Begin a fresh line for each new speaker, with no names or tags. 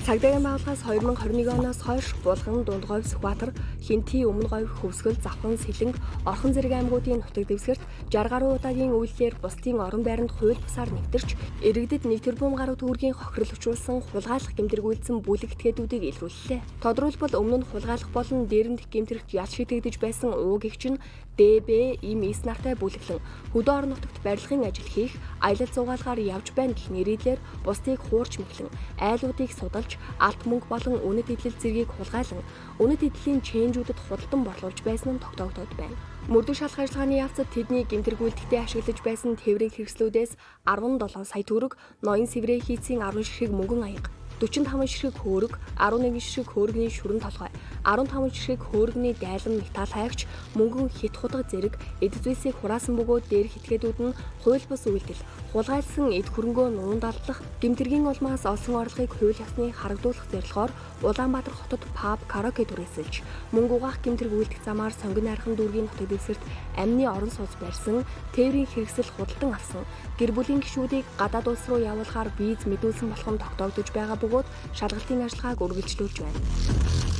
Цагдаагийн байгууллагаас 2021 оноос хойш Булган, Дундговь, Сүхбаатар, Хинтий, Өмнө Говь, Хөвсгөл, Завхан, Сэлэнг, Орхон зэрэг аймагуудын нутаг дэвсгэрт 60 гаруй удаагийн үйлдэлээр бусдын орон байранд хууль бусаар нэвтэрч, иргэдэд 1 тэрбум гаруй төгрөгийн хохирол учруулсан хулгайлах гэмтэргүүлсэн бүлэг этгээдүүдийг илрүүллээ. Тодорхойлбол өмнө нь хулгайлах болон дээрэмдэх гэмтэрэгт ял шийтэгдэж байсан уугийнч нь ДБ им эс нартай бүлэглэн хөдөө орон нутагт барилгын ажил хийх, аялал зугаалгаар явж байна гэх нэрийдлэр бусдыг хуурч мэхлэн, айлуудыг судалж, алт мөнгө болон үнэт идэл зэргийг хулгайлан, үнэт идлийн чэнжүүдэд худалдан борлуулж байсан нь тогтоогдоод байна. Мөрдөх шалах ажиллагааны явцад тэдний гэмтэргүүлэлтэд ашиглаж байсан тээврийн хэрэгслүүдээс 17 сая төгрөг, ноён сэврээ хийцийн 10 ширхэг мөнгөн аяга, 45 ширхэг хөөрөг, 11 ширхэг хөөргөний шүрэн толгой, 15 ширхэг хөөргөний дайлан металл хайгч, мөнгөн хит худаг зэрэг эд зүйлсийг хураасан бөгөөд дээрх этгээдүүд нь хууль бус үйлдэл, хулгайлсан эд хөрөнгөө нуундааллах, гэмтэргийн улмаас олсон орлогыг хууль ёсны харагдуулах зорилгоор Улаанбаатар хотод паб, караоке түрээсэлж, мөнгө угаах гэмтэрг үйлдэх замаар Сонгон найрхан дүүргийн нутаг дэвсгэрт амны орон сууц барьсан, тээврийн хэрэгсэл худалдан авсан, гэр бүлийн гишүүдийг гадаад улс руу явуулахаар виз мэдүүлсэн болох нь тогтоогдож байгаа бөгөөд шалгалтын ажиллагааг үргэлжлүүлж байна.